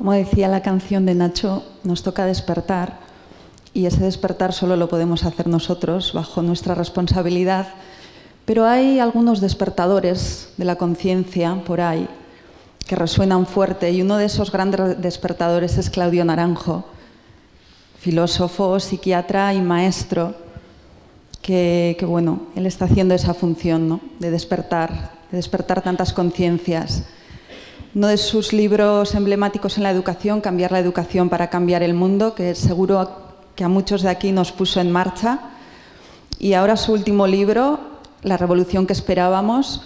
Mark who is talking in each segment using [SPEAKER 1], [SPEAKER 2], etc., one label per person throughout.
[SPEAKER 1] como decía la canción de Nacho, nos toca despertar y ese despertar solo lo podemos hacer nosotros bajo nuestra responsabilidad. Pero hay algunos despertadores de la conciencia por ahí que resuenan fuerte y uno de esos grandes despertadores es Claudio Naranjo, filósofo, psiquiatra y maestro, que bueno, él está haciendo esa función, ¿no?, de despertar tantas conciencias. Uno de sus libros emblemáticos en la educación, Cambiar la educación para cambiar el mundo, que seguro que a muchos de aquí nos puso en marcha. Y ahora su último libro, La revolución que esperábamos,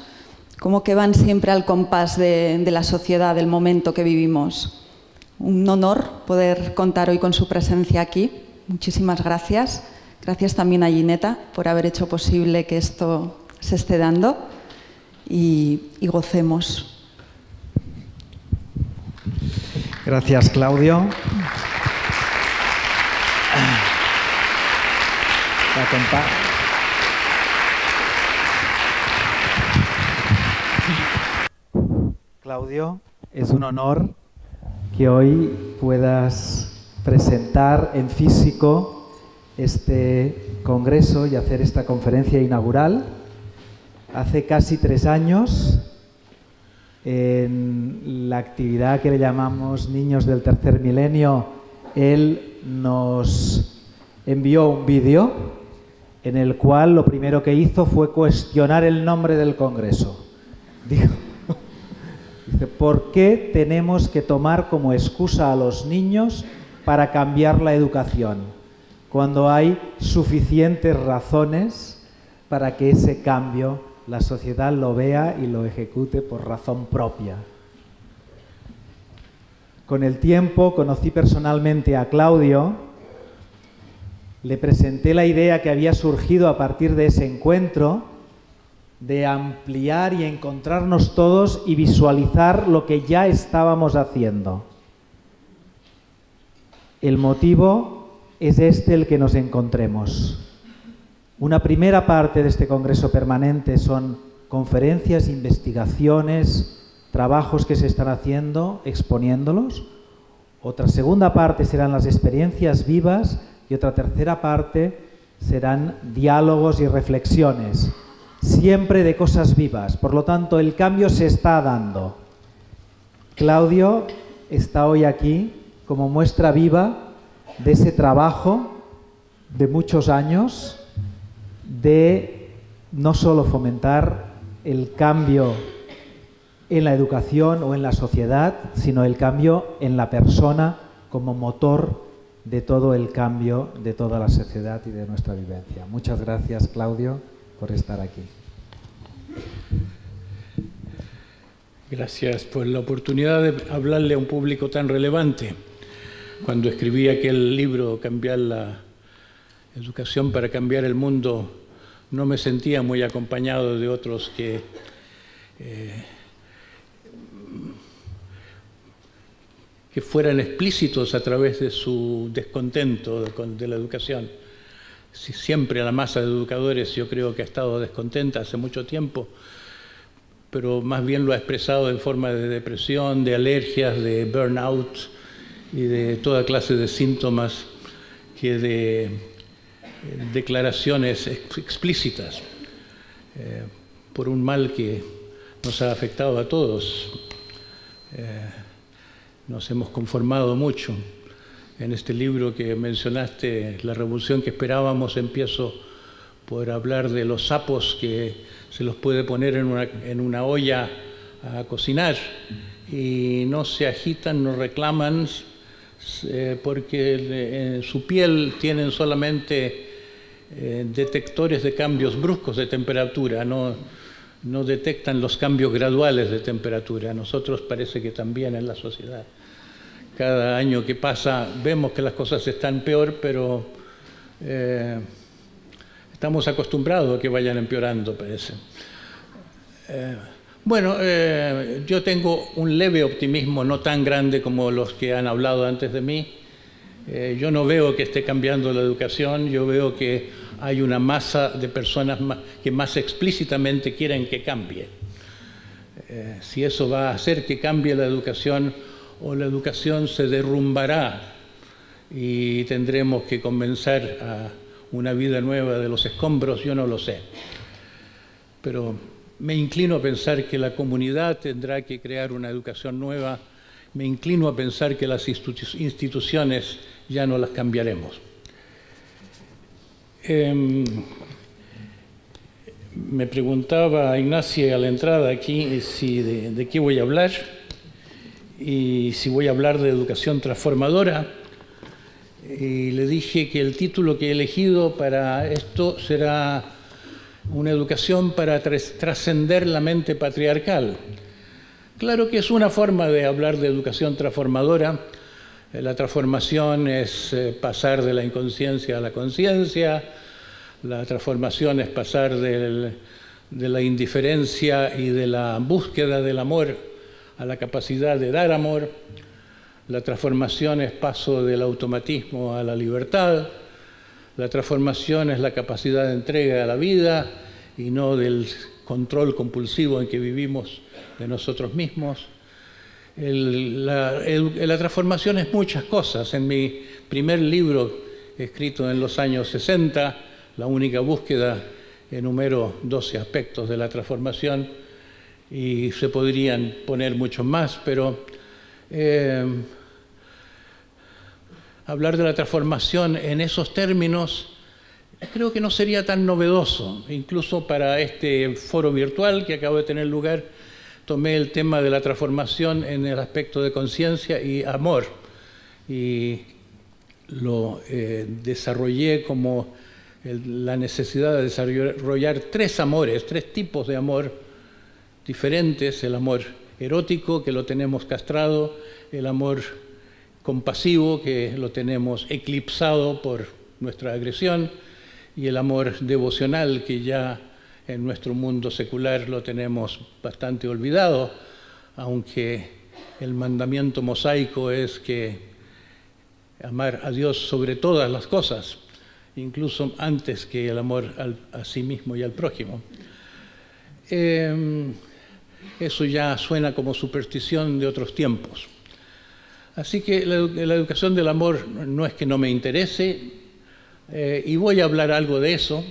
[SPEAKER 1] como que van siempre al compás de la sociedad, del momento que vivimos. Un honor poder contar hoy con su presencia aquí. Muchísimas gracias. Gracias también a Gineta por haber hecho posible que esto se esté dando y gocemos.
[SPEAKER 2] Gracias, Claudio. Claudio, es un honor que hoy puedas presentar en físico este congreso y hacer esta conferencia inaugural. Hace casi 3 años, en la actividad que le llamamos Niños del Tercer Milenio, él nos envió un vídeo en el cual lo primero que hizo fue cuestionar el nombre del congreso. Dice, ¿por qué tenemos que tomar como excusa a los niños para cambiar la educación, cuando hay suficientes razones para que ese cambio la sociedad lo vea y lo ejecute por razón propia? Con el tiempo conocí personalmente a Claudio, le presenté la idea que había surgido a partir de ese encuentro de ampliar y encontrarnos todos y visualizar lo que ya estábamos haciendo. El motivo es el que nos encontremos. Una primera parte de este congreso permanente son conferencias, investigaciones, trabajos que se están haciendo, exponiéndolos. Otra segunda parte serán las experiencias vivas y otra tercera parte serán diálogos y reflexiones, siempre de cosas vivas. Por lo tanto, el cambio se está dando. Claudio está hoy aquí como muestra viva de ese trabajo de muchos años de no solo fomentar el cambio en la educación o en la sociedad, sino el cambio en la persona como motor de todo el cambio de toda la sociedad y de nuestra vivencia. Muchas gracias, Claudio, por estar aquí.
[SPEAKER 3] Gracias por la oportunidad de hablarle a un público tan relevante. Cuando escribí aquel libro, Cambiar la educación para cambiar el mundo, no me sentía muy acompañado de otros que fueran explícitos a través de su descontento de la educación. Siempre la masa de educadores yo creo que ha estado descontenta hace mucho tiempo, pero más bien lo ha expresado en forma de depresión, de alergias, de burnout y de toda clase de síntomas que de declaraciones explícitas por un mal que nos ha afectado a todos. Nos hemos conformado mucho. En este libro que mencionaste, La revolución que esperábamos, empiezo por hablar de los sapos que se los puede poner en una olla a cocinar y no se agitan, no reclaman, porque en su piel tienen solamente detectores de cambios bruscos de temperatura, no detectan los cambios graduales de temperatura. Nosotros parece que también en la sociedad. Cada año que pasa vemos que las cosas están peor, pero estamos acostumbrados a que vayan empeorando, parece. Yo tengo un leve optimismo, no tan grande como los que han hablado antes de mí. Yo no veo que esté cambiando la educación, yo veo que hay una masa de personas que más explícitamente quieren que cambie. Si eso va a hacer que cambie la educación o la educación se derrumbará y tendremos que comenzar a una vida nueva de los escombros, yo no lo sé. Pero me inclino a pensar que la comunidad tendrá que crear una educación nueva, me inclino a pensar que las instituciones ya no las cambiaremos. Me preguntaba Ignacia a la entrada aquí si de qué voy a hablar y si voy a hablar de educación transformadora. Y le dije que el título que he elegido para esto será una educación para trascender la mente patriarcal. Claro que es una forma de hablar de educación transformadora. La transformación es pasar de la inconsciencia a la conciencia. La transformación es pasar de la indiferencia y de la búsqueda del amor a la capacidad de dar amor. La transformación es paso del automatismo a la libertad. La transformación es la capacidad de entrega a la vida y no del control compulsivo en que vivimos de nosotros mismos. La transformación es muchas cosas. En mi primer libro, escrito en los años 60, La única búsqueda, enumero 12 aspectos de la transformación y se podrían poner muchos más, pero hablar de la transformación en esos términos creo que no sería tan novedoso. Incluso para este foro virtual que acaba de tener lugar, tomé el tema de la transformación en el aspecto de conciencia y amor y lo desarrollé como la necesidad de desarrollar tres amores, tres tipos de amor diferentes: el amor erótico, que lo tenemos castrado, el amor compasivo, que lo tenemos eclipsado por nuestra agresión, y el amor devocional, que ya en nuestro mundo secular lo tenemos bastante olvidado, aunque el mandamiento mosaico es que amar a Dios sobre todas las cosas, incluso antes que el amor a sí mismo y al prójimo. Eso ya suena como superstición de otros tiempos. Así que la educación del amor no es que no me interese, y voy a hablar algo de eso.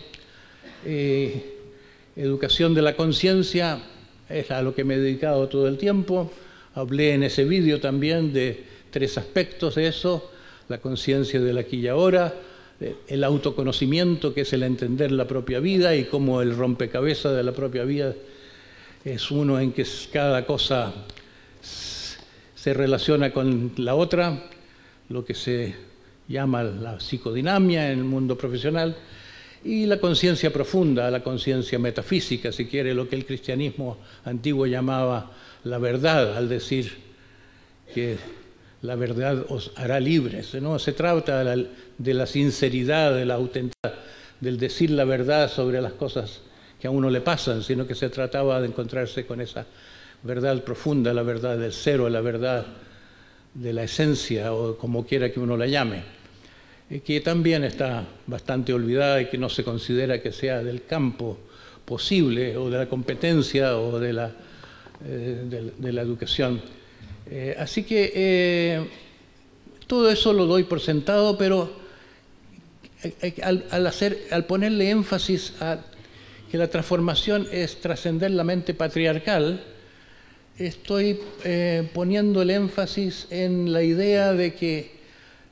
[SPEAKER 3] Educación de la conciencia es a lo que me he dedicado todo el tiempo. Hablé en ese vídeo también de tres aspectos de eso: la conciencia del aquí y ahora, el autoconocimiento, que es el entender la propia vida, y cómo el rompecabezas de la propia vida es uno en que cada cosa se relaciona con la otra, lo que se llama la psicodinamia en el mundo profesional, y la conciencia profunda, la conciencia metafísica, si quiere, lo que el cristianismo antiguo llamaba la verdad, al decir que la verdad os hará libres. No se trata de la sinceridad, de la autenticidad, del decir la verdad sobre las cosas que a uno le pasan, sino que se trataba de encontrarse con esa verdad profunda, la verdad del cero, la verdad de la esencia, o como quiera que uno la llame, que también está bastante olvidada y que no se considera que sea del campo posible, o de la competencia, o de la educación. Así que todo eso lo doy por sentado, pero al ponerle énfasis a que la transformación es trascender la mente patriarcal, estoy poniendo el énfasis en la idea de que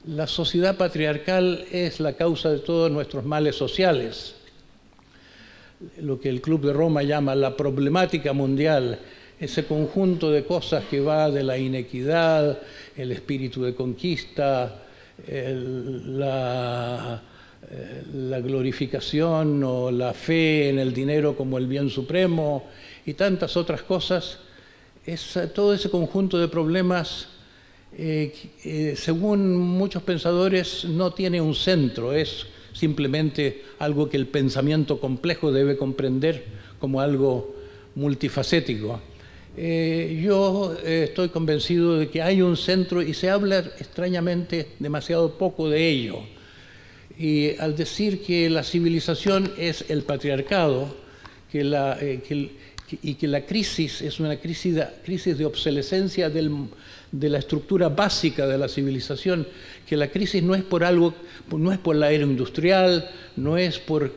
[SPEAKER 3] la sociedad patriarcal es la causa de todos nuestros males sociales, lo que el Club de Roma llama la problemática mundial, ese conjunto de cosas que va de la inequidad, el espíritu de conquista, la glorificación o la fe en el dinero como el bien supremo y tantas otras cosas. Todo ese conjunto de problemas, según muchos pensadores, no tiene un centro, es simplemente algo que el pensamiento complejo debe comprender como algo multifacético. Yo estoy convencido de que hay un centro y se habla extrañamente demasiado poco de ello. Y al decir que la civilización es el patriarcado, que y que la crisis es una crisis de obsolescencia de la estructura básica de la civilización, que la crisis no es por algo, no es por la era industrial, no es por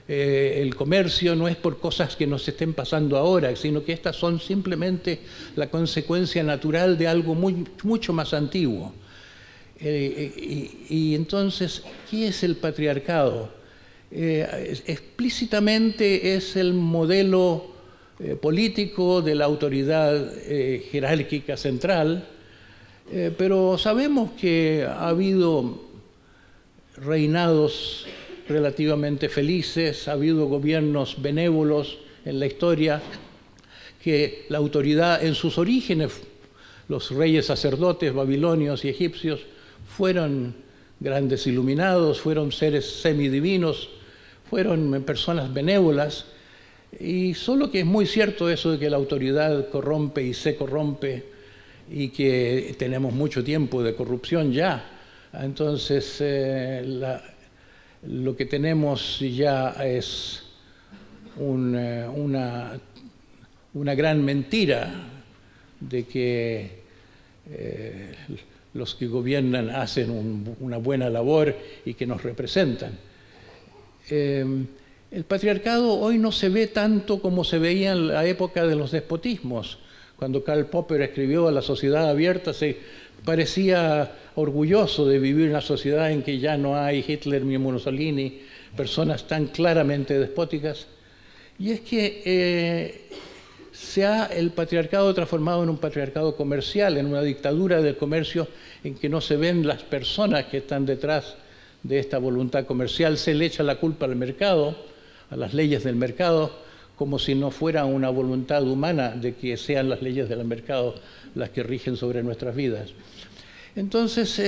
[SPEAKER 3] el comercio, no es por cosas que nos estén pasando ahora, sino que estas son simplemente la consecuencia natural de algo mucho más antiguo. Y entonces, ¿qué es el patriarcado? Explícitamente es el modelo político de la autoridad jerárquica central, pero sabemos que ha habido reinados relativamente felices, ha habido gobiernos benévolos en la historia, que la autoridad en sus orígenes, los reyes sacerdotes babilonios y egipcios, fueron grandes iluminados, fueron seres semidivinos, fueron personas benévolas, y solo que es muy cierto eso de que la autoridad corrompe y se corrompe, y que tenemos mucho tiempo de corrupción ya. Entonces, lo que tenemos ya es una gran mentira de que los que gobiernan hacen una buena labor y que nos representan. El patriarcado hoy no se ve tanto como se veía en la época de los despotismos. Cuando Karl Popper escribió La sociedad abierta, se parecía orgulloso de vivir en una sociedad en que ya no hay Hitler ni Mussolini, personas tan claramente despóticas. Y es que el patriarcado transformado en un patriarcado comercial, en una dictadura del comercio en que no se ven las personas que están detrás de esta voluntad comercial. Se le echa la culpa al mercado, a las leyes del mercado, como si no fuera una voluntad humana de que sean las leyes del mercado las que rigen sobre nuestras vidas. Entonces,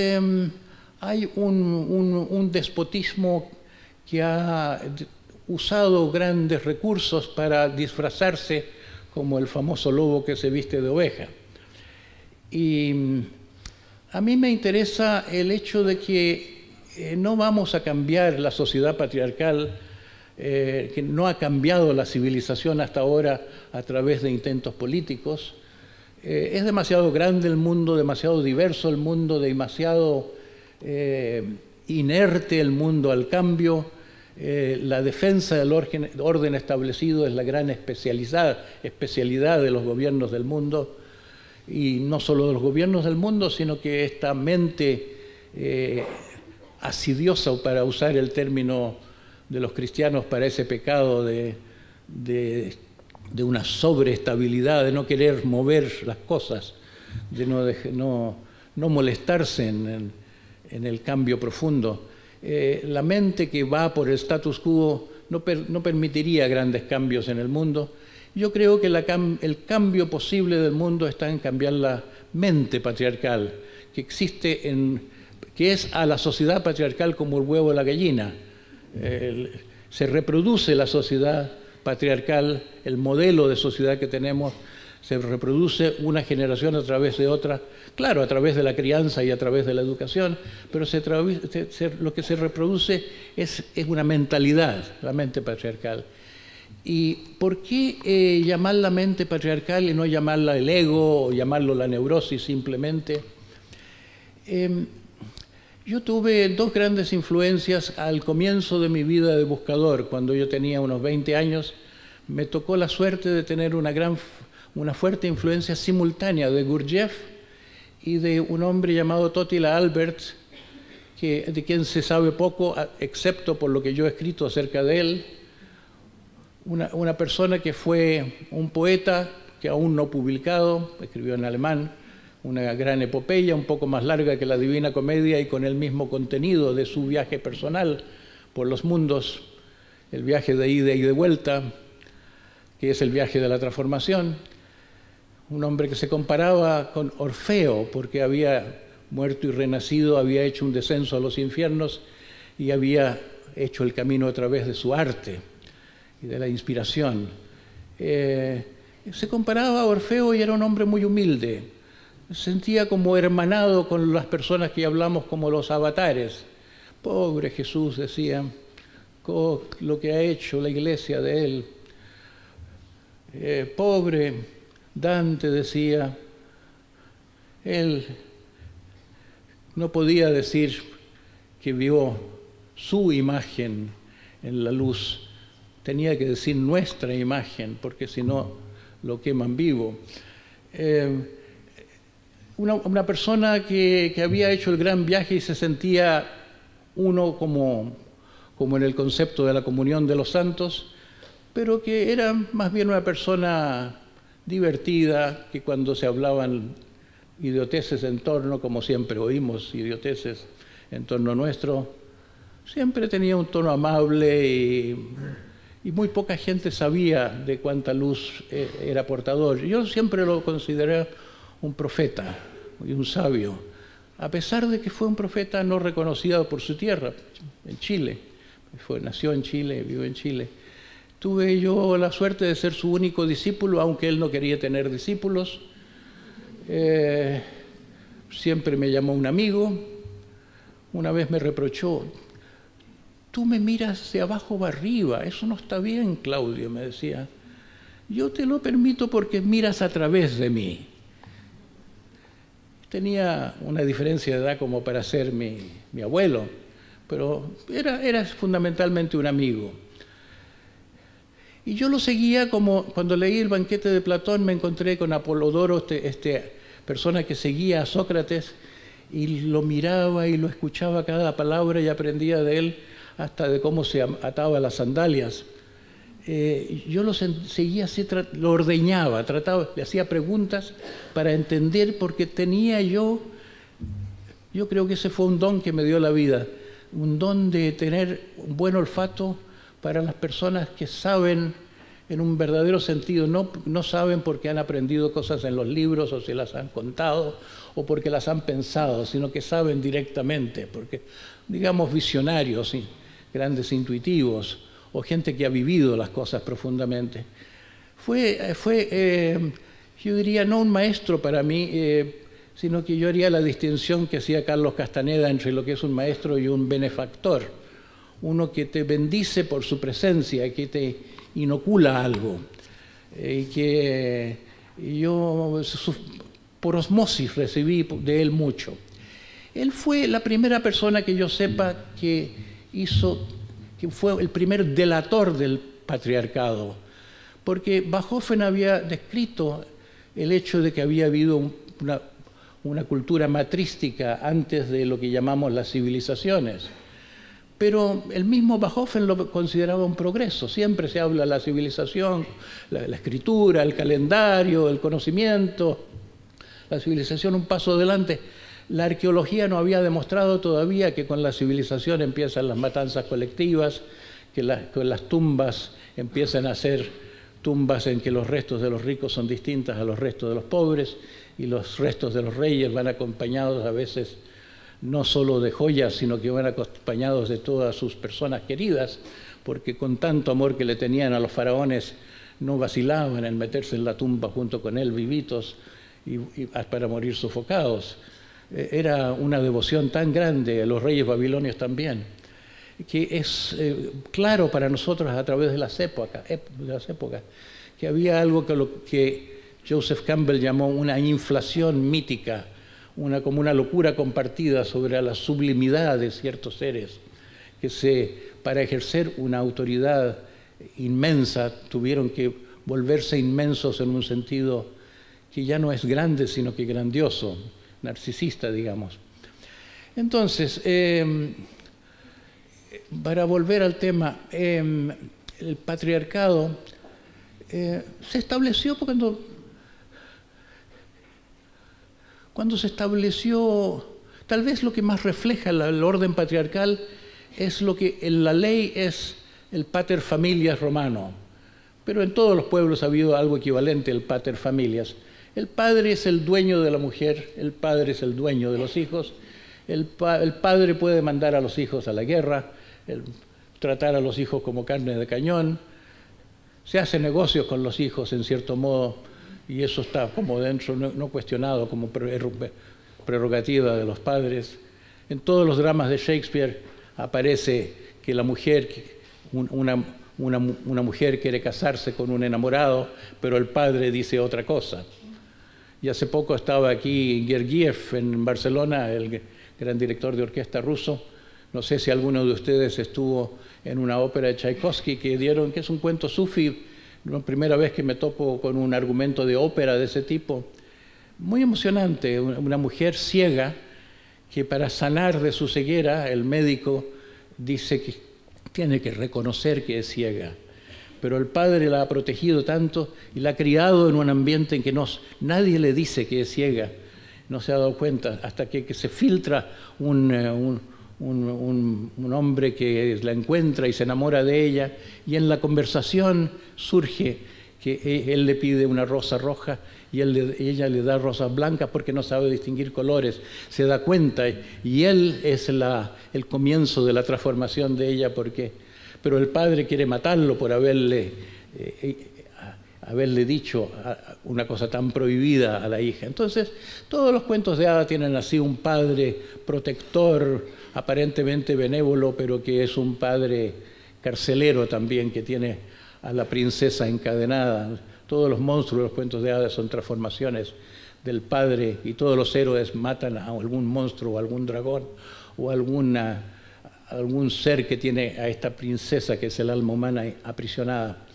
[SPEAKER 3] hay un despotismo que ha usado grandes recursos para disfrazarse como el famoso lobo que se viste de oveja. Y a mí me interesa el hecho de que no vamos a cambiar la sociedad patriarcal, que no ha cambiado la civilización hasta ahora a través de intentos políticos. Es demasiado grande el mundo, demasiado diverso el mundo, demasiado inerte el mundo al cambio. La defensa del orden establecido es la gran especialidad de los gobiernos del mundo, y no solo de los gobiernos del mundo, sino que esta mente asidiosa, para usar el término de los cristianos para ese pecado de una sobreestabilidad, de no querer mover las cosas, de no molestarse en el cambio profundo. La mente que va por el status quo no permitiría grandes cambios en el mundo. Yo creo que el cambio posible del mundo está en cambiar la mente patriarcal, que existe que es a la sociedad patriarcal como el huevo a la gallina. Se reproduce la sociedad patriarcal, el modelo de sociedad que tenemos, se reproduce una generación a través de otra, claro, a través de la crianza y a través de la educación, pero lo que se reproduce es una mentalidad, la mente patriarcal. ¿Y por qué llamar la mente patriarcal y no llamarla el ego o llamarlo la neurosis simplemente? Yo tuve dos grandes influencias al comienzo de mi vida de buscador. Cuando yo tenía unos 20 años, me tocó la suerte de tener una fuerte influencia simultánea de Gurdjieff y de un hombre llamado Totila Albert, de quien se sabe poco, excepto por lo que yo he escrito acerca de él. Una persona que fue un poeta que aún no publicado, escribió en alemán, una gran epopeya, un poco más larga que la Divina Comedia y con el mismo contenido de su viaje personal por los mundos, el viaje de ida y de vuelta, que es el viaje de la transformación. Un hombre que se comparaba con Orfeo, porque había muerto y renacido, había hecho un descenso a los infiernos y había hecho el camino a través de su arte y de la inspiración. Se comparaba a Orfeo y era un hombre muy humilde. Se sentía como hermanado con las personas que hablamos como los avatares. Pobre Jesús, decía, lo que ha hecho la iglesia de él. Pobre Dante, decía, él no podía decir que vio su imagen en la luz, tenía que decir nuestra imagen, porque si no lo queman vivo. Una persona que había hecho el gran viaje y se sentía uno como en el concepto de la comunión de los santos, pero que era más bien una persona divertida, que cuando se hablaban idioteces en torno, como siempre oímos idioteces en torno nuestro, siempre tenía un tono amable y muy poca gente sabía de cuánta luz era portador. Yo siempre lo consideré un profeta y un sabio, a pesar de que fue un profeta no reconocido por su tierra, en Chile. Nació en Chile, vive en Chile. Tuve yo la suerte de ser su único discípulo, aunque él no quería tener discípulos. Siempre me llamó un amigo. Una vez me reprochó: tú me miras de abajo para arriba, eso no está bien, Claudio, me decía. Yo te lo permito porque miras a través de mí. Tenía una diferencia de edad como para ser mi abuelo, pero era fundamentalmente un amigo. Y yo lo seguía como cuando leí el banquete de Platón, me encontré con Apolodoro, persona que seguía a Sócrates, y lo miraba y lo escuchaba cada palabra y aprendía de él hasta de cómo se ataba las sandalias. Yo lo seguía así, lo ordeñaba, le hacía preguntas para entender, porque tenía yo creo que ese fue un don que me dio la vida, un don de tener un buen olfato para las personas que saben en un verdadero sentido, no saben porque han aprendido cosas en los libros o se las han contado o porque las han pensado, sino que saben directamente, porque digamos visionarios, ¿sí? Grandes intuitivos o gente que ha vivido las cosas profundamente. Yo diría, no un maestro para mí, sino que yo haría la distinción que hacía Carlos Castaneda entre lo que es un maestro y un benefactor. Uno que te bendice por su presencia, que te inocula algo, y que yo por osmosis recibí de él mucho. Él fue la primera persona que yo sepa que fue el primer delator del patriarcado, porque Bachofen había descrito el hecho de que había habido una cultura matrística antes de lo que llamamos las civilizaciones. Pero el mismo Bachofen lo consideraba un progreso. Siempre se habla de la civilización, la escritura, el calendario, el conocimiento, la civilización un paso adelante. La arqueología no había demostrado todavía que con la civilización empiezan las matanzas colectivas, que las tumbas empiezan a ser tumbas en que los restos de los ricos son distintas a los restos de los pobres, y los restos de los reyes van acompañados a veces no solo de joyas, sino que van acompañados de todas sus personas queridas, porque con tanto amor que le tenían a los faraones, no vacilaban en meterse en la tumba junto con él vivitos y para morir sofocados. Era una devoción tan grande, a los reyes babilonios también, que es claro para nosotros a través de las épocas, que había algo que Joseph Campbell llamó una inflación mítica, como una locura compartida sobre la sublimidad de ciertos seres, que para ejercer una autoridad inmensa tuvieron que volverse inmensos en un sentido que ya no es grande, sino que grandioso, narcisista, digamos. Entonces, para volver al tema, el patriarcado se estableció cuando se estableció, tal vez lo que más refleja el orden patriarcal es lo que en la ley es el pater familias romano, pero en todos los pueblos ha habido algo equivalente al pater familias. El padre es el dueño de la mujer, el padre es el dueño de los hijos, el padre puede mandar a los hijos a la guerra, tratar a los hijos como carne de cañón, se hace negocios con los hijos en cierto modo, y eso está como dentro, no cuestionado, como prerrogativa de los padres. En todos los dramas de Shakespeare aparece que la mujer, una una mujer quiere casarse con un enamorado, pero el padre dice otra cosa. Y hace poco estaba aquí Gergiev en Barcelona, el gran director de orquesta ruso. No sé si alguno de ustedes estuvo en una ópera de Tchaikovsky que dieron, que es un cuento sufí. La primera vez que me topo con un argumento de ópera de ese tipo. Muy emocionante, una mujer ciega que para sanar de su ceguera el médico dice que tiene que reconocer que es ciega. Pero el padre la ha protegido tanto y la ha criado en un ambiente en que nadie le dice que es ciega. No se ha dado cuenta hasta que se filtra un hombre que la encuentra y se enamora de ella, y en la conversación surge que él le pide una rosa roja y ella le da rosas blancas porque no sabe distinguir colores. Se da cuenta y él es el comienzo de la transformación de ella, pero el padre quiere matarlo por haberle dicho una cosa tan prohibida a la hija. Entonces, todos los cuentos de hadas tienen así un padre protector, aparentemente benévolo, pero que es un padre carcelero también, que tiene a la princesa encadenada. Todos los monstruos de los cuentos de hadas son transformaciones del padre, y todos los héroes matan a algún monstruo o algún dragón o algún ser que tiene a esta princesa que es el alma humana aprisionada.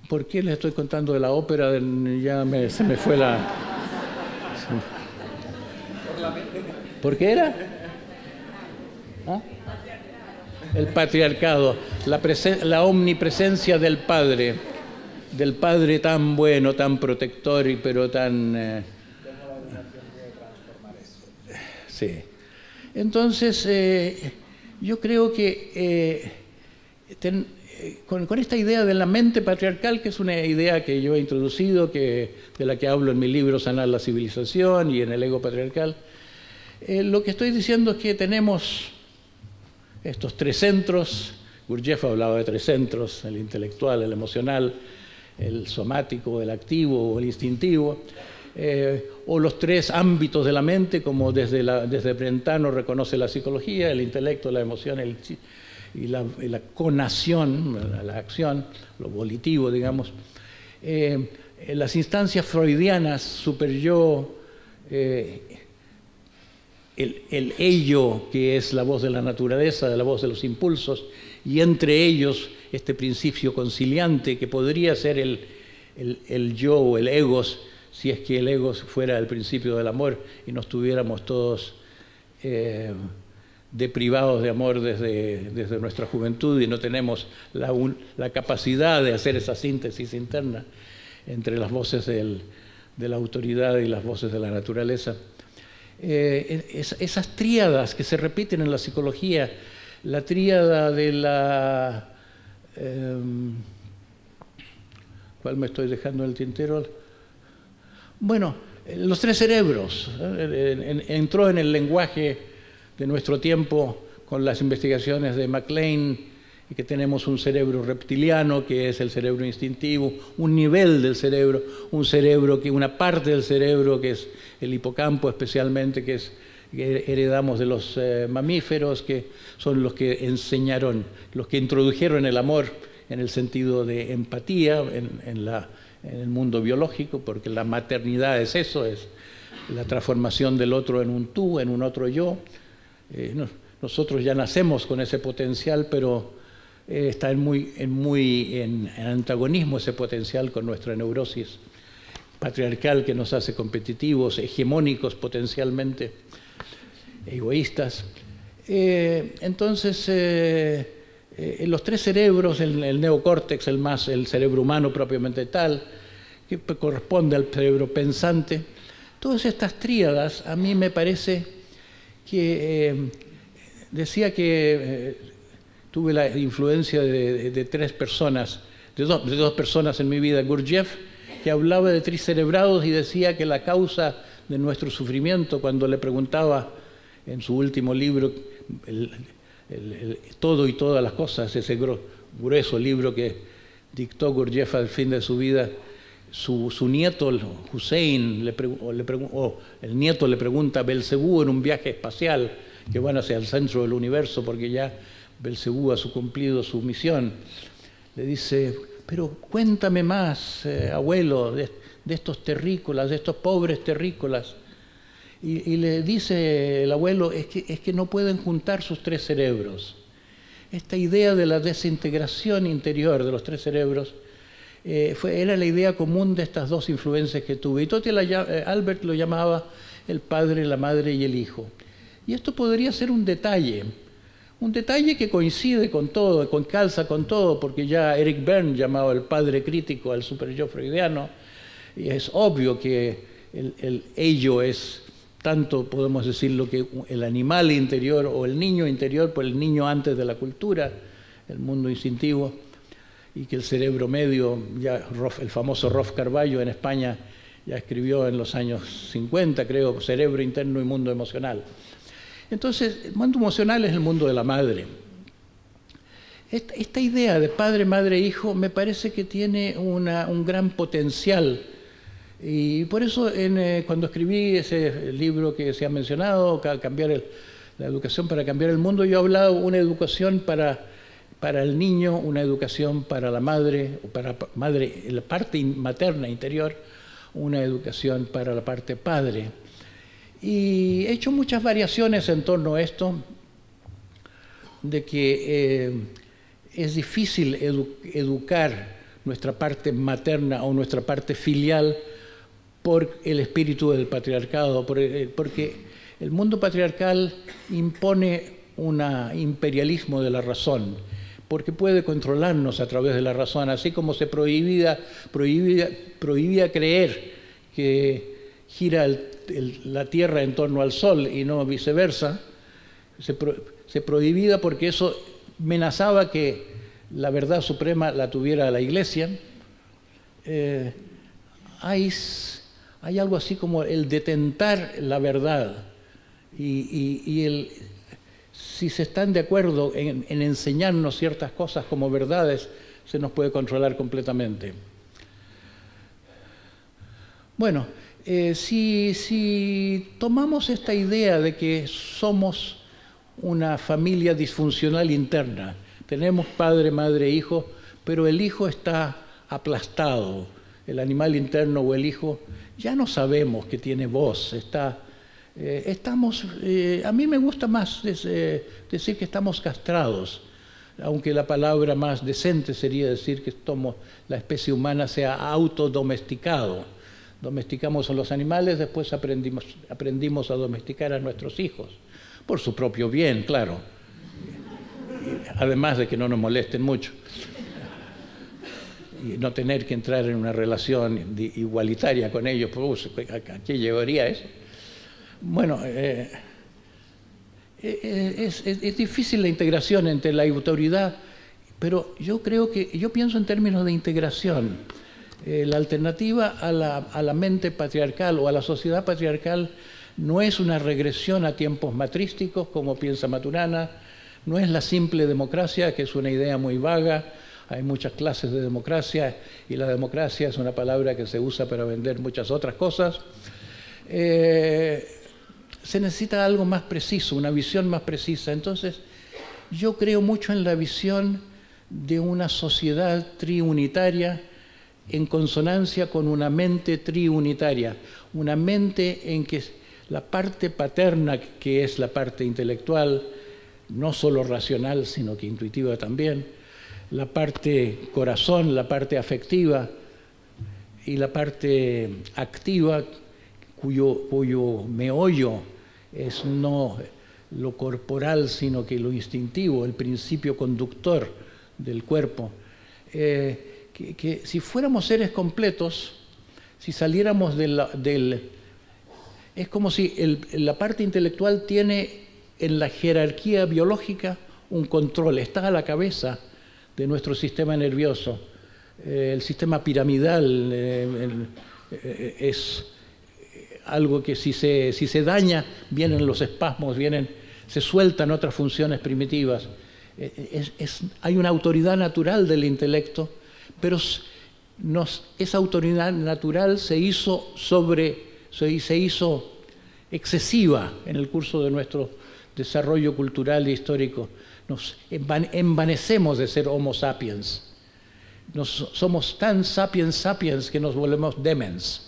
[SPEAKER 3] ¿Por qué les estoy contando de la ópera? Se me fue la... ¿Por qué era? ¿Ah? El patriarcado, la omnipresencia del padre tan bueno, tan protector, pero tan... Sí. Entonces, yo creo que con esta idea de la mente patriarcal, que es una idea que yo he introducido, de la que hablo en mi libro Sanar la civilización y en el ego patriarcal, lo que estoy diciendo es que tenemos estos tres centros. Gurdjieff hablaba de tres centros: el intelectual, el emocional, el somático, el activo o el instintivo, o los tres ámbitos de la mente, como desde Brentano reconoce la psicología: el intelecto, la emoción y la conación, la acción, lo volitivo, digamos. Las instancias freudianas, superyo, el ello, que es la voz de la naturaleza, la voz de los impulsos, y entre ellos este principio conciliante que podría ser el yo o el egos, si es que el egos fuera el principio del amor y no estuviéramos todos deprivados de amor desde nuestra juventud y no tenemos la capacidad de hacer esa síntesis interna entre las voces de la autoridad y las voces de la naturaleza. Esas tríadas que se repiten en la psicología, la tríada de la... ¿cuál me estoy dejando en el tintero? Bueno, los tres cerebros. Entró en el lenguaje de nuestro tiempo con las investigaciones de MacLean, y que tenemos un cerebro reptiliano, que es el cerebro instintivo, un nivel del cerebro, una parte del cerebro que es el hipocampo especialmente, que heredamos de los mamíferos, que son los que enseñaron, los que introdujeron el amor en el sentido de empatía en el mundo biológico, porque la maternidad es eso, es la transformación del otro en un tú, en un otro yo. Nosotros ya nacemos con ese potencial, pero está en antagonismo ese potencial con nuestra neurosis patriarcal, que nos hace competitivos, hegemónicos potencialmente, egoístas. Entonces, los tres cerebros, el neocórtex, el cerebro humano propiamente tal, que corresponde al cerebro pensante, todas estas tríadas, a mí me parece que decía que tuve la influencia de tres personas, de dos personas en mi vida. Gurdjieff, que hablaba de tricerebrados y decía que la causa de nuestro sufrimiento, cuando le preguntaba en su último libro, Todo y todas las cosas, ese grueso libro que dictó Gurdjieff al fin de su vida, su nieto Hussein, el nieto le pregunta a Belcebú en un viaje espacial, que van hacia el centro del universo porque ya Belcebú ha cumplido su misión. le dice, pero cuéntame más, abuelo, de estos terrícolas, de estos pobres terrícolas. Y le dice el abuelo, es que no pueden juntar sus tres cerebros. Esta idea de la desintegración interior de los tres cerebros era la idea común de estas dos influencias que tuve. Y Albert lo llamaba el padre, la madre y el hijo. Y esto podría ser un detalle que coincide con todo, calza con todo, porque ya Eric Berne llamaba el padre crítico al super-yo freudiano, y es obvio que el ello es tanto, podemos decirlo, que el animal interior o el niño interior, pues el niño antes de la cultura, el mundo instintivo, y que el cerebro medio, ya el famoso Rolf Carballo en España ya escribió en los años 50, creo, cerebro interno y mundo emocional. Entonces, el mundo emocional es el mundo de la madre. Esta idea de padre, madre, hijo me parece que tiene un gran potencial. Y por eso cuando escribí ese libro que se ha mencionado, la educación para cambiar el mundo, yo he hablado de una educación para el niño, una educación para la madre, la parte materna interior, una educación para la parte padre. Y he hecho muchas variaciones en torno a esto, de que es difícil educar nuestra parte materna o nuestra parte filial por el espíritu del patriarcado, porque el mundo patriarcal impone un imperialismo de la razón, porque puede controlarnos a través de la razón, así como se prohibía creer que gira la Tierra en torno al Sol y no viceversa, se prohibía porque eso amenazaba que la verdad suprema la tuviera la Iglesia. Hay algo así como el detentar la verdad y si se están de acuerdo en enseñarnos ciertas cosas como verdades, se nos puede controlar completamente. Bueno, si tomamos esta idea de que somos una familia disfuncional interna, tenemos padre, madre, hijo, pero el hijo está aplastado, el animal interno o el hijo, ya no sabemos que tiene voz, a mí me gusta más decir que estamos castrados, aunque la palabra más decente sería decir que la especie humana se ha autodomesticado. Domesticamos a los animales, después aprendimos a domesticar a nuestros hijos, por su propio bien, claro, además de que no nos molesten mucho y no tener que entrar en una relación igualitaria con ellos. ¿A qué llevaría eso? Bueno, es difícil la integración entre la autoridad, pero yo pienso en términos de integración. La alternativa a la mente patriarcal o a la sociedad patriarcal no es una regresión a tiempos matrísticos, como piensa Maturana, no es la simple democracia, que es una idea muy vaga. Hay muchas clases de democracia y la democracia es una palabra que se usa para vender muchas otras cosas. Se necesita algo más preciso, una visión más precisa. Entonces, yo creo mucho en la visión de una sociedad triunitaria en consonancia con una mente triunitaria, una mente en que la parte paterna, que es la parte intelectual, no solo racional, sino que intuitiva también, la parte corazón, la parte afectiva y la parte activa, cuyo meollo es no lo corporal, sino que lo instintivo, el principio conductor del cuerpo. Que si fuéramos seres completos, si saliéramos es como si la parte intelectual tiene en la jerarquía biológica un control, está a la cabeza de nuestro sistema nervioso. El sistema piramidal es algo que si se daña, vienen los espasmos, se sueltan otras funciones primitivas. Hay una autoridad natural del intelecto, pero esa autoridad natural se hizo excesiva en el curso de nuestro desarrollo cultural e histórico. Nos envanecemos de ser Homo sapiens. somos tan sapiens que nos volvemos demens.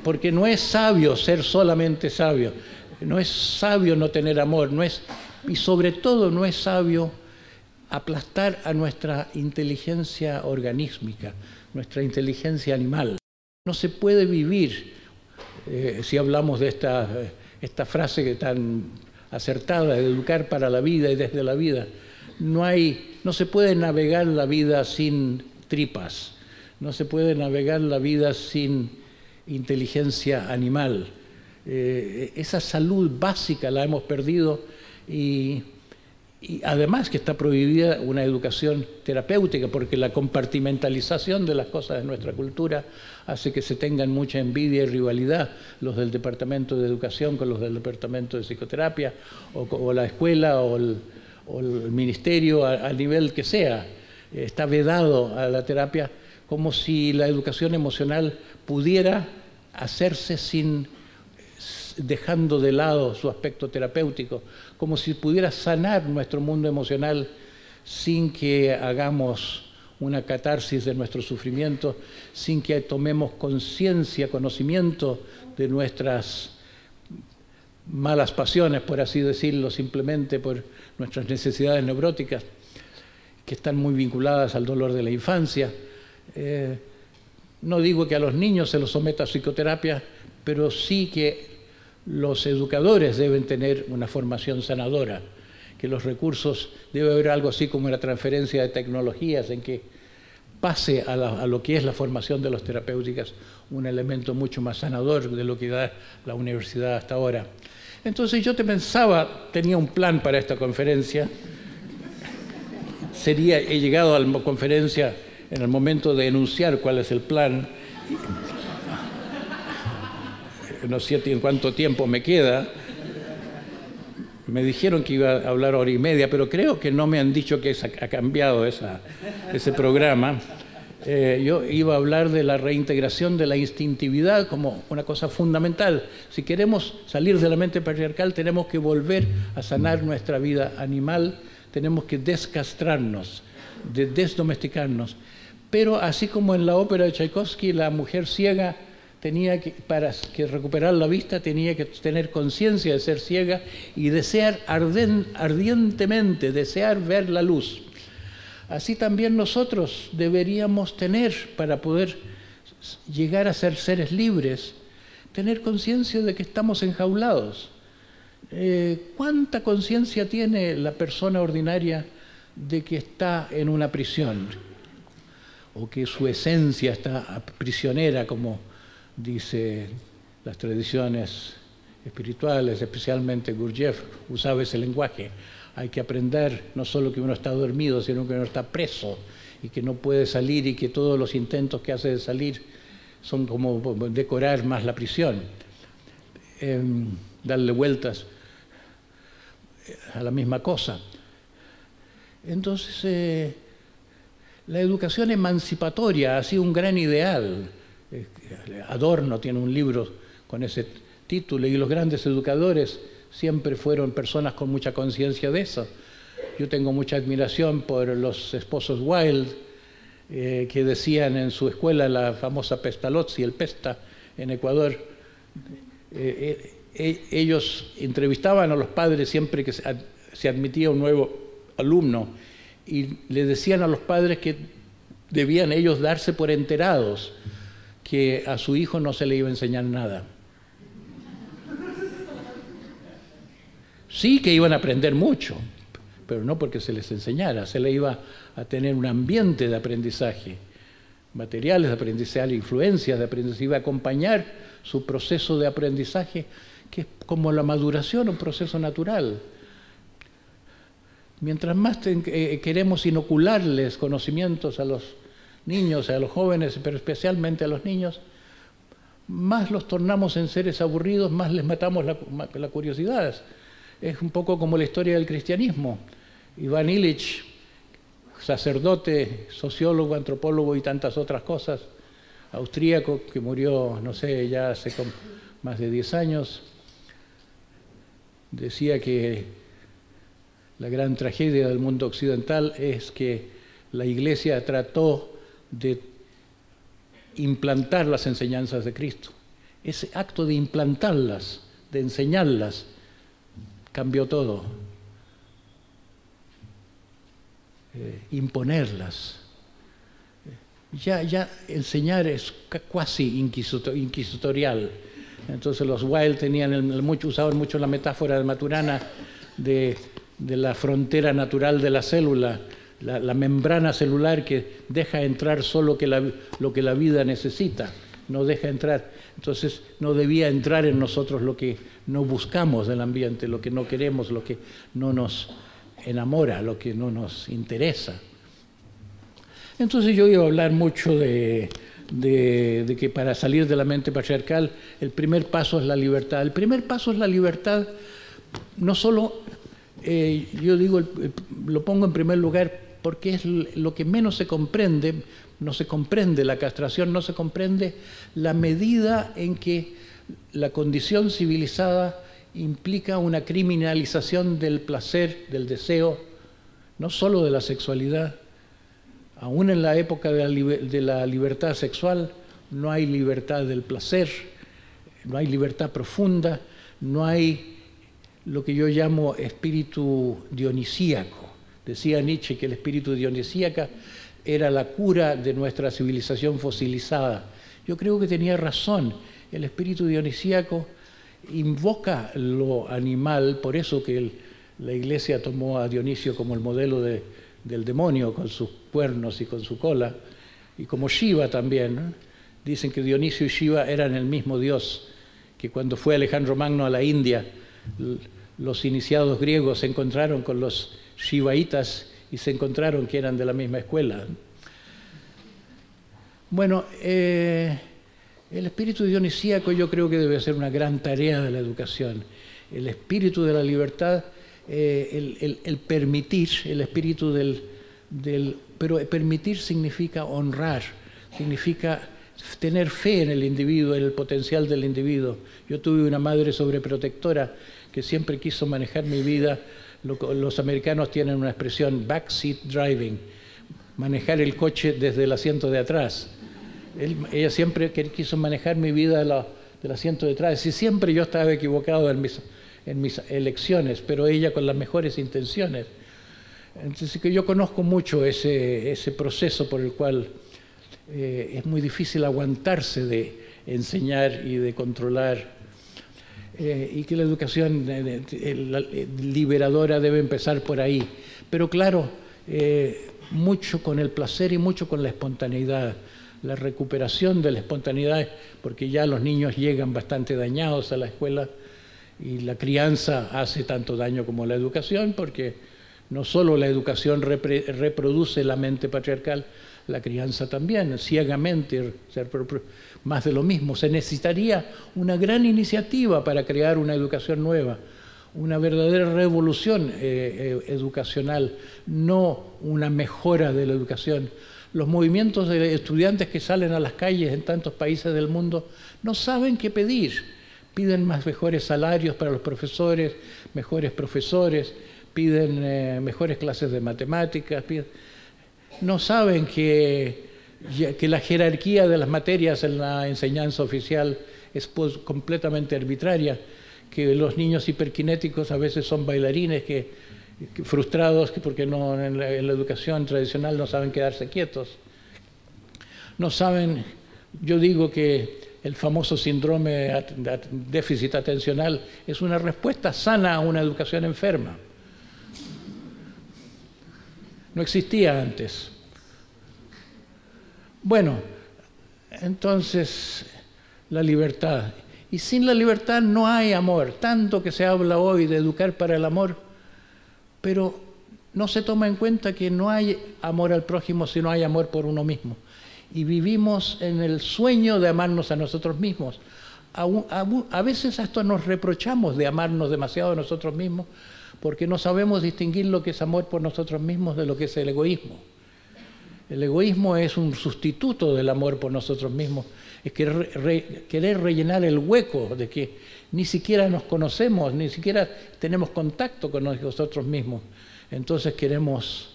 [SPEAKER 3] Porque no es sabio ser solamente sabio, no es sabio no tener amor, y sobre todo no es sabio aplastar a nuestra inteligencia organísmica, nuestra inteligencia animal. No se puede vivir, si hablamos de esta frase tan acertada, de educar para la vida y desde la vida, no se puede navegar la vida sin tripas, no se puede navegar la vida sin inteligencia animal. Esa salud básica la hemos perdido y además que está prohibida una educación terapéutica, porque la compartimentalización de las cosas de nuestra cultura hace que se tengan mucha envidia y rivalidad los del Departamento de Educación con los del Departamento de Psicoterapia, o la escuela o el ministerio, al nivel que sea. Está vedado a la terapia, como si la educación emocional pudiera hacerse dejando de lado su aspecto terapéutico, como si pudiera sanar nuestro mundo emocional sin que hagamos una catarsis de nuestro sufrimiento, sin que tomemos conciencia, conocimiento de nuestras malas pasiones, por así decirlo, simplemente por nuestras necesidades neuróticas, que están muy vinculadas al dolor de la infancia. No digo que a los niños se los someta a psicoterapia, pero sí que los educadores deben tener una formación sanadora, que los recursos, debe haber algo así como una transferencia de tecnologías en que pase a lo que es la formación de los terapéuticas un elemento mucho más sanador de lo que da la universidad hasta ahora. Entonces yo tenía un plan para esta conferencia. He llegado a la conferencia en el momento de enunciar cuál es el plan. No sé en cuánto tiempo me queda. Me dijeron que iba a hablar hora y media, pero creo que no me han dicho que ha cambiado ese programa. Yo iba a hablar de la reintegración de la instintividad como una cosa fundamental. Si queremos salir de la mente patriarcal, tenemos que volver a sanar nuestra vida animal, tenemos que descastrarnos, desdomesticarnos. Pero así como en la ópera de Tchaikovsky, la mujer ciega para recuperar la vista, tenía que tener conciencia de ser ciega y desear ardientemente, desear ver la luz. Así también nosotros deberíamos tener, para poder llegar a ser seres libres, tener conciencia de que estamos enjaulados. ¿Cuánta conciencia tiene la persona ordinaria de que está en una prisión? O que su esencia está prisionera, como dice las tradiciones espirituales, especialmente Gurdjieff usaba ese lenguaje. Hay que aprender no solo que uno está dormido, sino que uno está preso y que no puede salir, y que todos los intentos que hace de salir son como decorar más la prisión, darle vueltas a la misma cosa. Entonces, la educación emancipatoria ha sido un gran ideal. Adorno tiene un libro con ese título, y los grandes educadores siempre fueron personas con mucha conciencia de eso. Yo tengo mucha admiración por los esposos Wilde, que decían en su escuela, la famosa Pestalozzi, el Pesta, en Ecuador. Ellos entrevistaban a los padres siempre que se admitía un nuevo alumno, y le decían a los padres que debían ellos darse por enterados que a su hijo no se le iba a enseñar nada. Sí que iban a aprender mucho, pero no porque se les enseñara, se le iba a tener un ambiente de aprendizaje, materiales de aprendizaje, influencias de aprendizaje, iba a acompañar su proceso de aprendizaje, que es como la maduración, un proceso natural. Mientras más queremos inocularles conocimientos a los niños, a los jóvenes, pero especialmente a los niños, más los tornamos en seres aburridos, más les matamos la curiosidad. Es un poco como la historia del cristianismo. Iván Illich, sacerdote, sociólogo, antropólogo y tantas otras cosas, austríaco, que murió, no sé, ya hace más de 10 años, decía que la gran tragedia del mundo occidental es que la Iglesia trató de implantar las enseñanzas de Cristo. Ese acto de implantarlas, de enseñarlas, cambió todo. Imponerlas. Ya enseñar es casi inquisitorial. Entonces los Wilde usaban mucho la metáfora de Maturana de la frontera natural de la célula, la membrana celular que deja entrar solo lo que la vida necesita, no deja entrar. Entonces no debía entrar en nosotros lo que no buscamos del ambiente, lo que no queremos, lo que no nos enamora, lo que no nos interesa. Entonces yo iba a hablar mucho de que para salir de la mente patriarcal el primer paso es la libertad. El primer paso es la libertad, no solo, yo digo, lo pongo en primer lugar porque es lo que menos se comprende, no se comprende la castración, no se comprende la medida en que la condición civilizada implica una criminalización del placer, del deseo, no solo de la sexualidad. Aún en la época de la libertad sexual no hay libertad del placer, no hay libertad profunda, no hay lo que yo llamo espíritu dionisíaco. Decía Nietzsche que el espíritu dionisíaco era la cura de nuestra civilización fosilizada. Yo creo que tenía razón. El espíritu dionisíaco invoca lo animal, por eso que la Iglesia tomó a Dionisio como el modelo del demonio, con sus cuernos y con su cola, y como Shiva también, ¿no? Dicen que Dionisio y Shiva eran el mismo dios, que cuando fue Alejandro Magno a la India, los iniciados griegos se encontraron con los shivaitas y se encontraron que eran de la misma escuela. Bueno, el espíritu dionisíaco yo creo que debe ser una gran tarea de la educación. El espíritu de la libertad, el permitir, el espíritu pero permitir significa honrar, significa tener fe en el individuo, en el potencial del individuo. Yo tuve una madre sobreprotectora que siempre quiso manejar mi vida. Los americanos tienen una expresión, backseat driving, manejar el coche desde el asiento de atrás. Ella siempre quiso manejar mi vida del asiento de atrás, y siempre yo estaba equivocado en mis elecciones, pero ella con las mejores intenciones. Entonces que yo conozco mucho ese proceso por el cual es muy difícil aguantarse de enseñar y de controlar, y que la educación liberadora debe empezar por ahí. Pero claro, mucho con el placer y mucho con la espontaneidad, la recuperación de la espontaneidad, porque ya los niños llegan bastante dañados a la escuela, y la crianza hace tanto daño como la educación, porque no solo la educación reproduce la mente patriarcal, la crianza también, ciegamente, más de lo mismo. Se necesitaría una gran iniciativa para crear una educación nueva, una verdadera revolución educacional, no una mejora de la educación. Los movimientos de estudiantes que salen a las calles en tantos países del mundo no saben qué pedir. Piden mejores salarios para los profesores, mejores profesores, piden mejores clases de matemáticas, no saben que la jerarquía de las materias en la enseñanza oficial es completamente arbitraria, que los niños hiperkinéticos a veces son bailarines frustrados porque no, en la educación tradicional no saben quedarse quietos. No saben, yo digo que el famoso síndrome de déficit atencional es una respuesta sana a una educación enferma. No existía antes. Bueno, entonces la libertad. Y sin la libertad no hay amor. Tanto que se habla hoy de educar para el amor, pero no se toma en cuenta que no hay amor al prójimo si no hay amor por uno mismo. Y vivimos en el sueño de amarnos a nosotros mismos. A veces hasta nos reprochamos de amarnos demasiado a nosotros mismos, porque no sabemos distinguir lo que es amor por nosotros mismos de lo que es el egoísmo. El egoísmo es un sustituto del amor por nosotros mismos. Es querer rellenar el hueco de que ni siquiera nos conocemos, ni siquiera tenemos contacto con nosotros mismos. Entonces queremos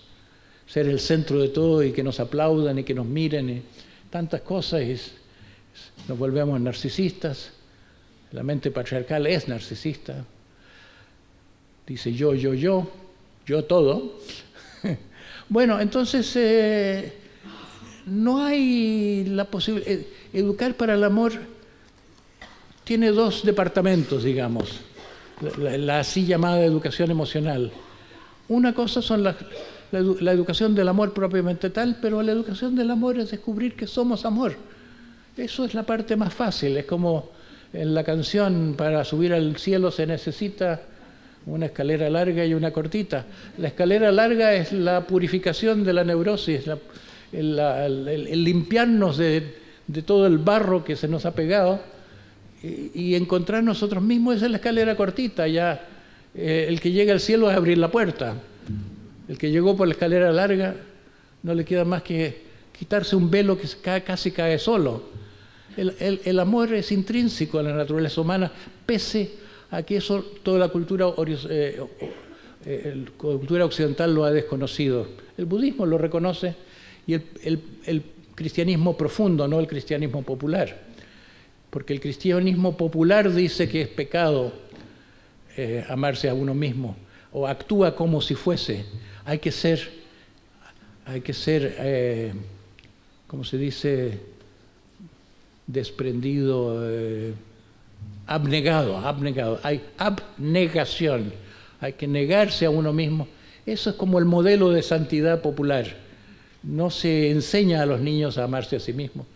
[SPEAKER 3] ser el centro de todo y que nos aplaudan y que nos miren y tantas cosas, y nos volvemos narcisistas. La mente patriarcal es narcisista. Dice yo todo. Bueno, entonces no hay la posibilidad. Educar para el amor tiene dos departamentos, digamos, la así llamada educación emocional. Una cosa son la educación del amor propiamente tal, pero la educación del amor es descubrir que somos amor. Eso es la parte más fácil. Es como en la canción, para subir al cielo se necesita una escalera larga y una cortita. La escalera larga es la purificación de la neurosis, el limpiarnos de todo el barro que se nos ha pegado y encontrar nosotros mismos. Esa es la escalera cortita. Ya el que llega al cielo es abrir la puerta. El que llegó por la escalera larga no le queda más que quitarse un velo que casi cae solo. El amor es intrínseco a la naturaleza humana, pese a que eso toda la cultura occidental lo ha desconocido. El budismo lo reconoce y el cristianismo profundo, no el cristianismo popular. Porque el cristianismo popular dice que es pecado amarse a uno mismo, o actúa como si fuese. Hay que ser, ¿cómo se dice? Desprendido, abnegado. Hay abnegación, hay que negarse a uno mismo. Eso es como el modelo de santidad popular. No se enseña a los niños a amarse a sí mismos.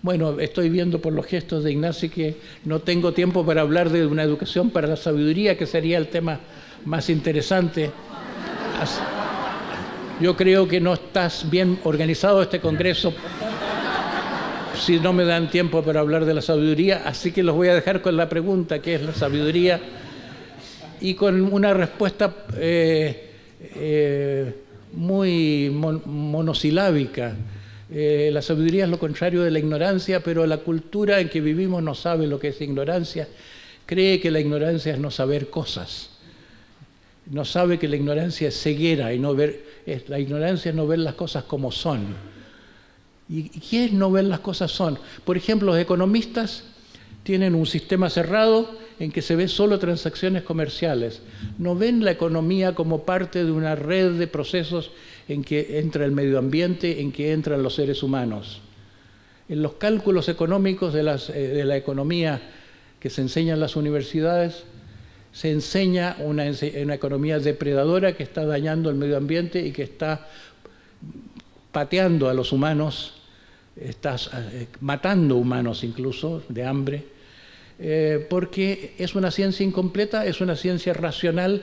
[SPEAKER 3] Bueno, estoy viendo por los gestos de Ignacio que no tengo tiempo para hablar de una educación para la sabiduría, que sería el tema más interesante. Yo creo que no estás bien organizado este congreso si no me dan tiempo para hablar de la sabiduría, así que los voy a dejar con la pregunta, ¿qué es la sabiduría? Y con una respuesta muy monosilábica. La sabiduría es lo contrario de la ignorancia, pero la cultura en que vivimos no sabe lo que es ignorancia. Cree que la ignorancia es no saber cosas. No sabe que la ignorancia es ceguera y no ver. La ignorancia es no ver las cosas como son. ¿Y qué es no ver las cosas son? Por ejemplo, los economistas tienen un sistema cerrado en que se ve solo transacciones comerciales. No ven la economía como parte de una red de procesos en que entra el medio ambiente, en que entran los seres humanos. En los cálculos económicos de la economía que se enseñan en las universidades, se enseña una economía depredadora que está dañando el medio ambiente y que está pateando a los humanos, está matando humanos incluso de hambre, porque es una ciencia incompleta, es una ciencia racional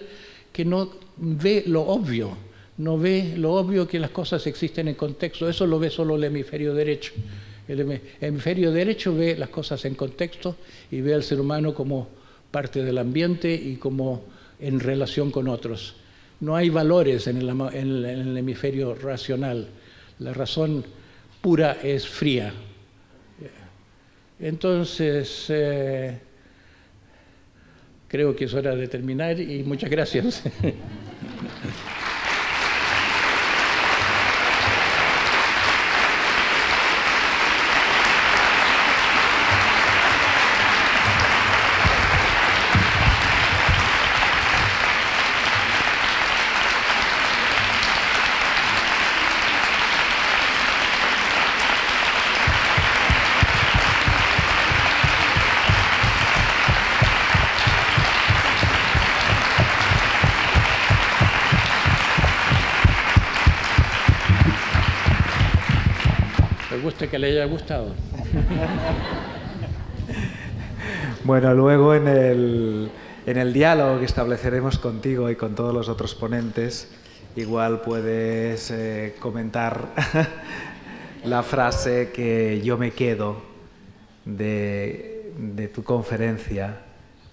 [SPEAKER 3] que no ve lo obvio, no ve lo obvio que las cosas existen en contexto. Eso lo ve solo el hemisferio derecho. El hemisferio derecho ve las cosas en contexto y ve al ser humano como parte del ambiente y como en relación con otros. No hay valores en el hemisferio racional. La razón pura es fría. Entonces, creo que es hora de terminar y muchas gracias. Que le haya gustado.
[SPEAKER 2] Bueno, luego en el diálogo que estableceremos contigo y con todos los otros ponentes, igual puedes comentar la frase que yo me quedo de tu conferencia,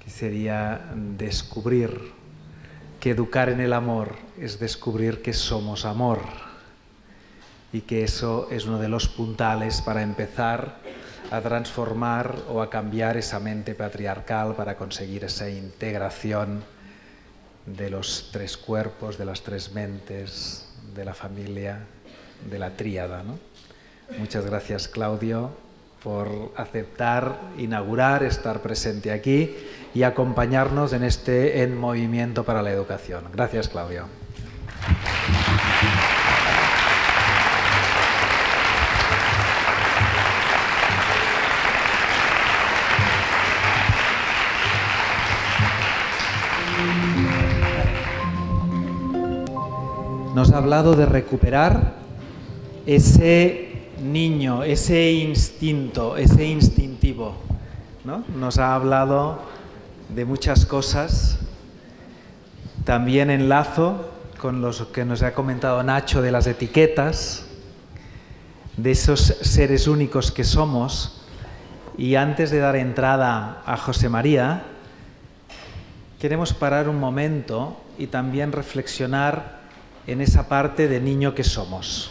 [SPEAKER 2] que sería descubrir que educar en el amor es descubrir que somos amor. Y que eso es uno de los puntales para empezar a transformar o a cambiar esa mente patriarcal para conseguir esa integración de los tres cuerpos, de las tres mentes, de la familia de la tríada, ¿no? Muchas gracias, Claudio, por aceptar, inaugurar, estar presente aquí y acompañarnos en este En Movimiento para la Educación. Gracias, Claudio. Nos ha hablado de recuperar ese niño, ese instinto, ese instintivo, ¿no? Nos ha hablado de muchas cosas. También enlazo con lo que nos ha comentado Nacho de las etiquetas, de esos seres únicos que somos. Y antes de dar entrada a José María, queremos parar un momento y también reflexionar en esa parte de niño que somos.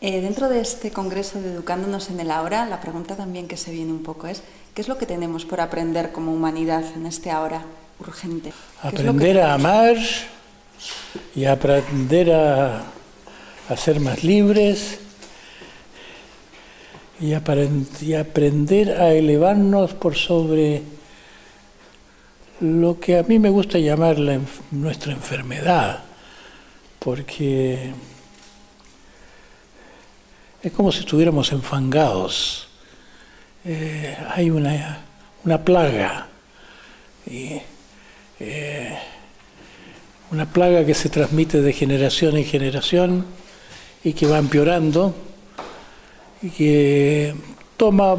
[SPEAKER 1] Dentro de este congreso de Educándonos en el Ahora, la pregunta también que se viene un poco es, ¿qué es lo que tenemos por aprender como humanidad en este ahora urgente?
[SPEAKER 3] Aprender a amar y aprender a ser más libres y aprender a elevarnos por sobre lo que a mí me gusta llamar nuestra enfermedad, porque es como si estuviéramos enfangados. Hay una plaga, una plaga que se transmite de generación en generación y que va empeorando y que toma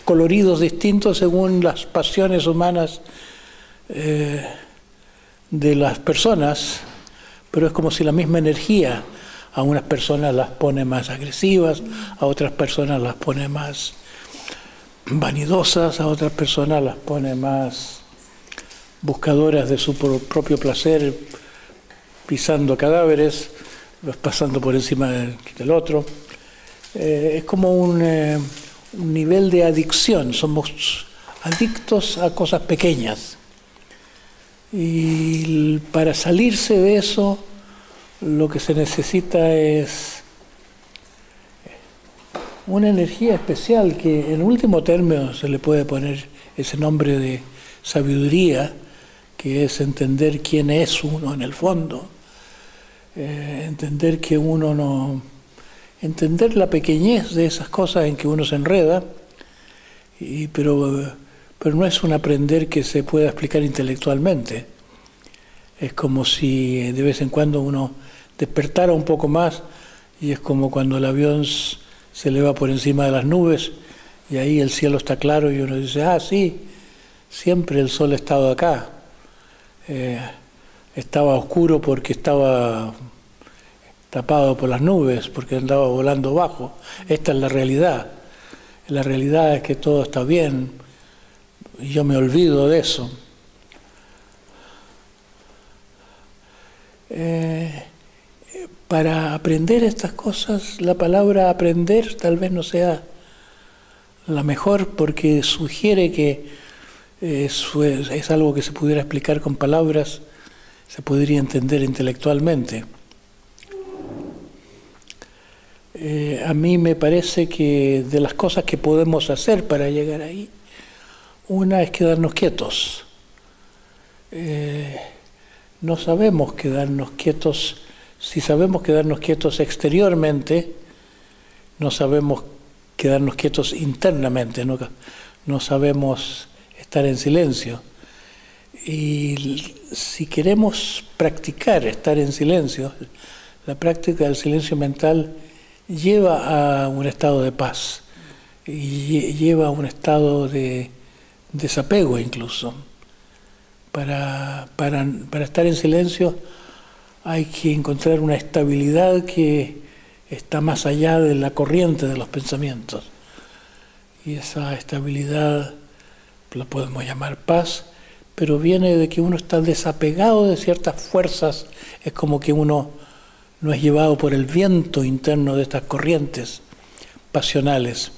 [SPEAKER 3] coloridos distintos según las pasiones humanas de las personas, pero es como si la misma energía a unas personas las pone más agresivas, a otras personas las pone más vanidosas, a otras personas las pone más buscadoras de su propio placer, pisando cadáveres, pasando por encima del otro. Es como un nivel de adicción, somos adictos a cosas pequeñas. Y para salirse de eso, lo que se necesita es una energía especial que en último término se le puede poner ese nombre de sabiduría, que es entender quién es uno en el fondo, entender que uno no... entender la pequeñez de esas cosas en que uno se enreda, pero pero no es un aprender que se pueda explicar intelectualmente. Es como si de vez en cuando uno despertara un poco más, y es como cuando el avión se eleva por encima de las nubes y ahí el cielo está claro y uno dice, ah, sí, siempre el sol ha estado acá. Estaba oscuro porque estaba tapado por las nubes, porque andaba volando bajo. Esta es la realidad. La realidad es que todo está bien y yo me olvido de eso. Para aprender estas cosas, la palabra aprender tal vez no sea la mejor, porque sugiere que eso es algo que se pudiera explicar con palabras, se podría entender intelectualmente. A mí me parece que de las cosas que podemos hacer para llegar ahí, una es quedarnos quietos. No sabemos quedarnos quietos. Si sabemos quedarnos quietos exteriormente, no sabemos quedarnos quietos internamente, no sabemos estar en silencio. Y si queremos practicar estar en silencio, la práctica del silencio mental lleva a un estado de paz, y lleva a un estado de desapego incluso. Para estar en silencio hay que encontrar una estabilidad que está más allá de la corriente de los pensamientos. Y esa estabilidad la podemos llamar paz, pero viene de que uno está desapegado de ciertas fuerzas. Es como que uno no es llevado por el viento interno de estas corrientes pasionales.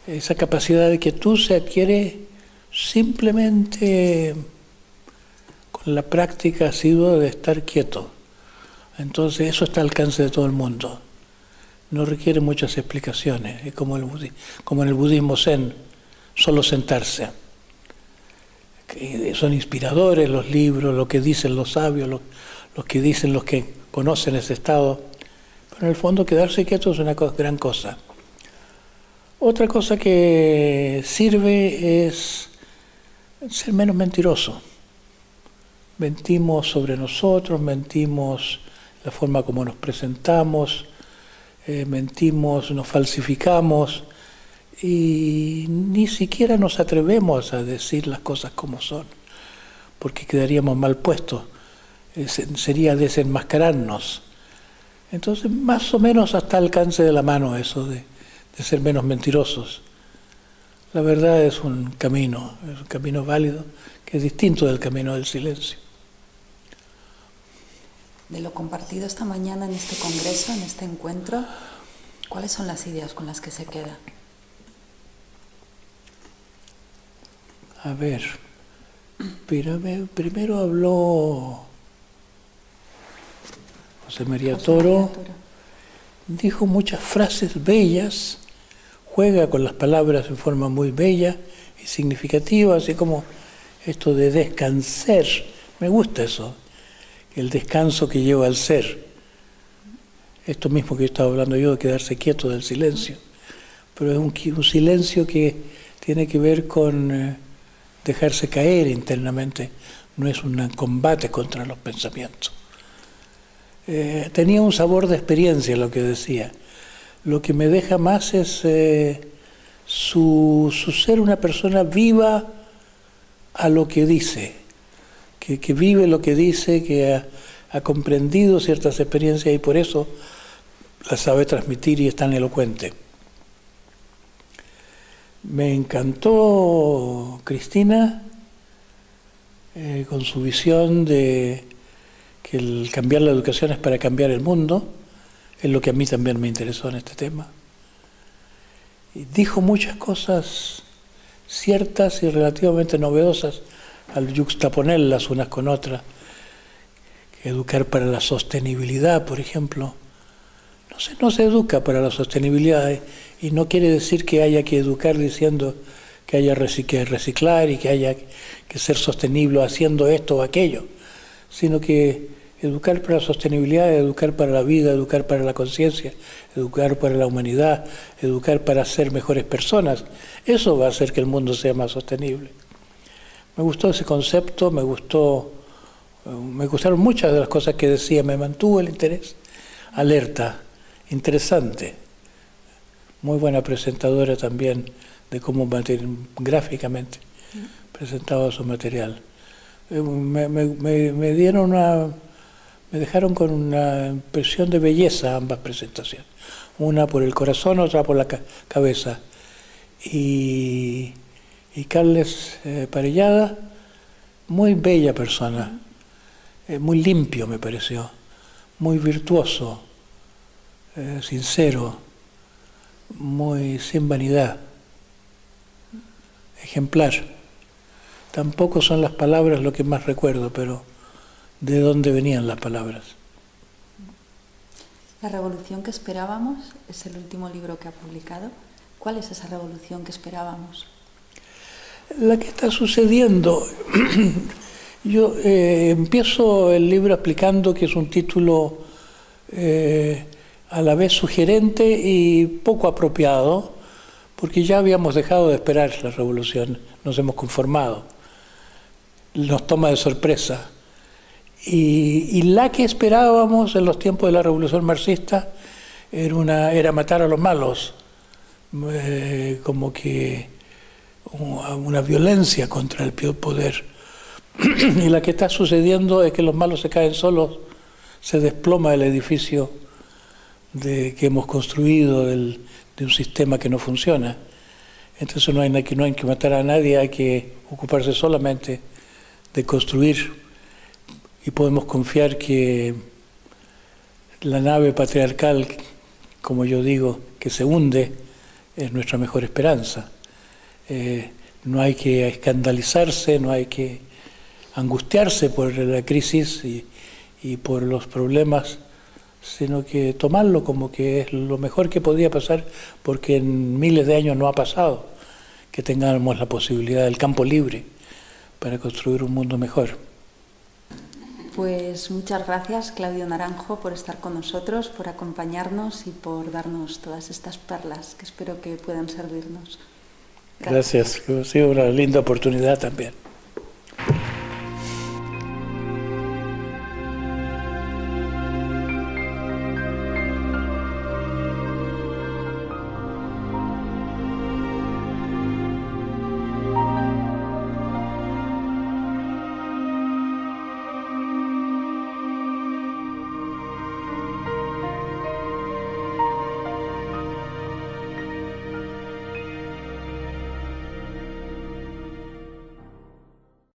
[SPEAKER 3] Esa capacidad de quietud se adquiere simplemente con la práctica asidua de estar quieto. Entonces eso está al alcance de todo el mundo. No requiere muchas explicaciones. Es como en el budismo zen, solo sentarse. Son inspiradores los libros, lo que dicen los sabios, los que dicen los que conocen ese estado. Pero en el fondo quedarse quieto es una gran cosa. Otra cosa que sirve es ser menos mentiroso. Mentimos sobre nosotros, mentimos la forma como nos presentamos, mentimos, nos falsificamos y ni siquiera nos atrevemos a decir las cosas como son, porque quedaríamos mal puestos, sería desenmascararnos. Entonces, más o menos hasta el alcance de la mano eso de ser menos mentirosos. La verdad es un camino válido, que es distinto del camino del silencio.
[SPEAKER 1] De lo compartido esta mañana en este congreso, en este encuentro, ¿cuáles son las ideas con las que se queda?
[SPEAKER 3] A ver, primero habló José María Toro, dijo muchas frases bellas, juega con las palabras en forma muy bella y significativa, así como esto de descansar, me gusta eso. El descanso que lleva al ser. Esto mismo que yo estaba hablando yo, de quedarse quieto del silencio. Pero es un silencio que tiene que ver con dejarse caer internamente. No es un combate contra los pensamientos. Tenía un sabor de experiencia lo que decía. Lo que me deja más es su ser una persona viva a lo que dice. Que vive lo que dice, que ha comprendido ciertas experiencias y por eso las sabe transmitir y es tan elocuente. Me encantó Cristina con su visión de que el cambiar la educación es para cambiar el mundo, es lo que a mí también me interesó en este tema. Y dijo muchas cosas ciertas y relativamente novedosas, al yuxtaponerlas unas con otras, que educar para la sostenibilidad, por ejemplo. No se educa para la sostenibilidad y no quiere decir que haya que educar diciendo que haya que reciclar y que haya que ser sostenible haciendo esto o aquello, sino que Educar para la sostenibilidad, educar para la vida, educar para la conciencia, educar para la humanidad, educar para ser mejores personas. Eso va a hacer que el mundo sea más sostenible. Me gustó ese concepto, me gustaron muchas de las cosas que decía, me mantuvo el interés, alerta, interesante. Muy buena presentadora también de cómo gráficamente presentaba su material. Me dejaron con una impresión de belleza ambas presentaciones. Una por el corazón, otra por la cabeza. Y Carles Parellada, muy bella persona, muy limpio me pareció, muy virtuoso, sincero, muy sin vanidad, ejemplar. Tampoco son las palabras lo que más recuerdo, pero ¿de dónde venían las palabras?
[SPEAKER 1] La revolución que esperábamos es el último libro que ha publicado. ¿Cuál es esa revolución que esperábamos?
[SPEAKER 3] La que está sucediendo. Yo empiezo el libro explicando que es un título a la vez sugerente y poco apropiado, porque ya habíamos dejado de esperar la revolución, nos hemos conformado, nos toma de sorpresa. Y la que esperábamos en los tiempos de la revolución marxista era matar a los malos, como que una violencia contra el poder. Y la que está sucediendo es que los malos se caen solos, se desploma el edificio que hemos construido de un sistema que no funciona. Entonces no hay que matar a nadie, hay que ocuparse solamente de construir, y podemos confiar que la nave patriarcal, como yo digo, que se hunde, es nuestra mejor esperanza. No hay que escandalizarse, no hay que angustiarse por la crisis y por los problemas, sino que tomarlo como que es lo mejor que podía pasar, porque en miles de años no ha pasado, que tengamos la posibilidad del campo libre para construir un mundo mejor.
[SPEAKER 1] Pues muchas gracias, Claudio Naranjo, por estar con nosotros, por acompañarnos y por darnos todas estas perlas que espero que puedan servirnos.
[SPEAKER 3] Gracias, ha sido una linda oportunidad también.